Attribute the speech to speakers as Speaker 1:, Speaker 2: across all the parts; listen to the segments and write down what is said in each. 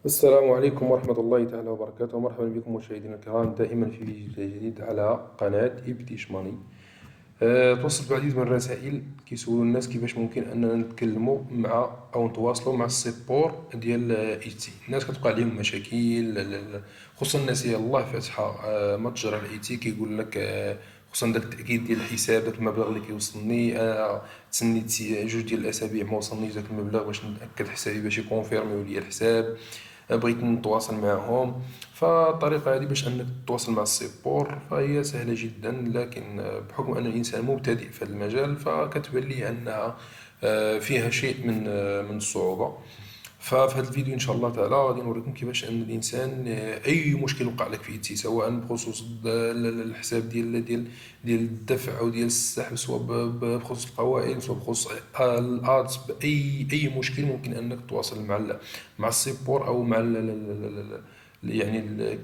Speaker 1: السلام عليكم ورحمة الله تعالى وبركاته. مرحبا بكم مشاهدينا الكرام دائما في فيديو جديد على قناة إبتيش ماني. توصلت بعديد من الرسائل كيسولوا الناس كيفاش ممكن أننا نتكلموا مع أو نتواصلوا مع السيبور ديال إيتي. الناس كتوقع عليهم مشاكل، خصوصا الناس يلاه فاتحة متجر على إيتي كيقول لك خصوصا داك التأكيد ديال الحساب، داك المبلغ اللي كيوصلني أنا تسنيت جوج ديال الأسابيع ما وصلنيش داك المبلغ باش نتأكد حسابي باش يكونفيرميو ليا الحساب. بغيت نتواصل معهم، فالطريقة هذه باش أنك تتواصل مع السيبور فهي سهلة جدا، لكن بحكم أن الإنسان مبتدئ في هذا المجال فكتبان لي أنها فيها شيء من الصعوبة. ففي هذا الفيديو ان شاء الله تعالى غادي نوريكم كيفاش ان الانسان اي مشكل وقع لك في ايتي، سواء بخصوص الحساب ديال الدفع او ديال السحب، سواء بخصوص القوائم، سواء بخصوص الادز، باي مشكل ممكن انك تواصل مع السيبور او مع يعني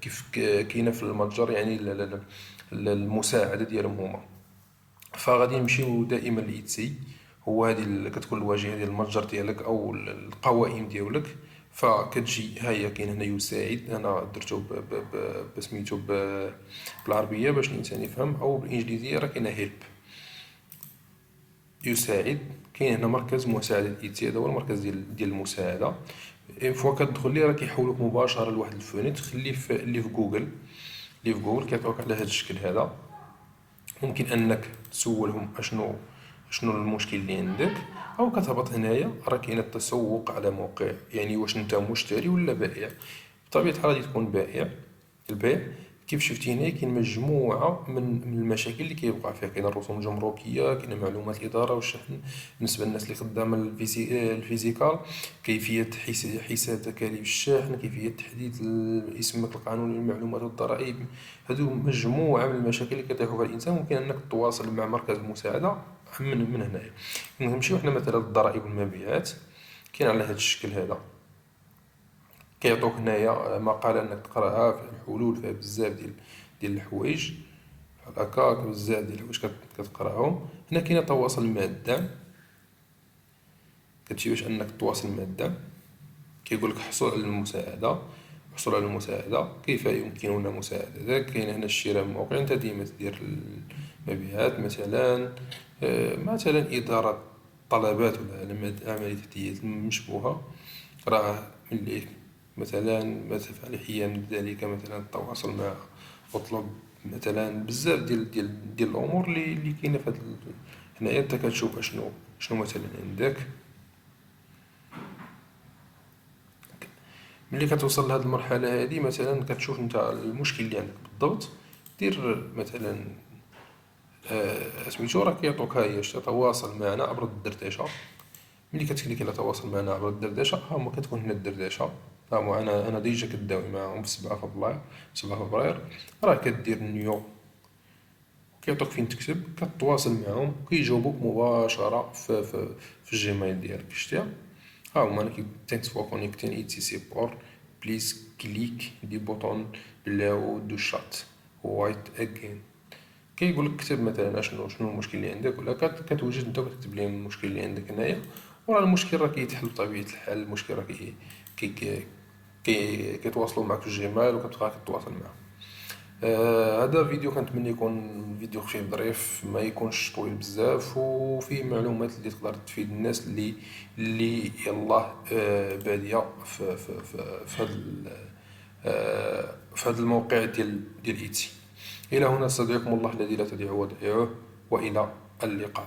Speaker 1: كيف كاينه في المتجر، يعني المساعده ديالهم هما. فغادي نمشيو دائما لإيتسي، هو هذه اللي كتكون الواجهه ديال المتجر ديالك او القوائم ديالك. فكتجي ها هي كاين هنا يساعد، انا درتو بسميتو بالعربيه باش الانسان يفهم، او بالانجليزيه راه كاينه هيلب يساعد. كاين هنا مركز مساعده ايتي، هذا هو المركز ديال المساعده. اون فوا كتدخل ليه راه كيحولوك مباشره لواحد الفونيت اللي في جوجل، كيعطيوك على هذا الشكل هذا. ممكن انك تسولهم اشنو المشكل اللي عندك، او كتهبط هنايا راه كاين التسوق على موقع، يعني واش انت مشتري ولا بائع. بطبيعه الحال غادي تكون بائع. البيع كيف شفتي هنا كاين مجموعه من المشاكل اللي كيوقع فيها. كاين الرسوم الجمركيه، كاين معلومات الاداره والشحن بالنسبه للناس اللي خدامه الفيزيكال، كيفيه حساب تكاليف الشحن، كيفيه تحديد اسمك القانوني للمعلومات والضرائب. هذو مجموعه من المشاكل اللي كيطيحوا فيها الانسان. ممكن انك تتواصل مع مركز المساعده من هنايا. نمشيو حنا مثلا للضرائب والمبيعات، كاين على هذا الشكل هذا. كيعطوك هنايا مقالة انك تقراها، فيها الحلول، فيها بزاف ديال الحوايج بحال هكاك، بزاف ديال الحوايج كتقراهم. هنا كاين تواصل مع الدعم، كتمشي باش انك تواصل مع الدعم. كيقول لك حصل على المساعدة، كيف يمكننا مساعدتك. كاين هنا الشراء من موقع، انت ديما تدير المبيعات مثلا، مثلا إدارة طلبات ولا عملية تحديث مشبوهة. راه ملي مثلا ما تفعل حيا ذلك، مثلا التواصل مع اطلب مثلا بزاف ديال الامور اللي كاينه في هاد هنايا. انت كتشوف شنو مثلا عندك. ملي كتوصل لهاد المرحله هادي مثلا كتشوف انت المشكل اللي عندك بالضبط، دير مثلا سميتو راه كيعطوك ها هي تواصل معنا عبر الدردشه. ملي كتكليكي على تواصل معنا عبر الدردشه، ها هما كتكون هنا الدردشه. ها هو انا ديجا كداوي معاهم في 7 فبراير. راه كدير نيو، كيعطوك فين تكتب، كتواصل معاهم وكيجاوبوك مباشره في الجيميل ديالك. شتيها ها هما. انا كي thanks for connecting it support please click the button below the chat write again. كيقول لك كتب مثلا شنو المشكل اللي عندك، ولا كتوجد انت وكتكتب لهم المشكل اللي عندك هنايا. وراه المشكل راه كيتحل بطبيعه الحال. المشكل راه كيتواصلوا معك في الجيميل وكتبقى كتواصل معاهم. هذا فيديو كنتمنى يكون فيديو خفيف ظريف، ما يكونش طويل بزاف، وفيه معلومات اللي تقدر تفيد الناس اللي يلاه باديه في هذا في هذا الموقع ديال ايتي. الى هنا استودعكم الله الذي لا تضيع ودائعه، والى اللقاء.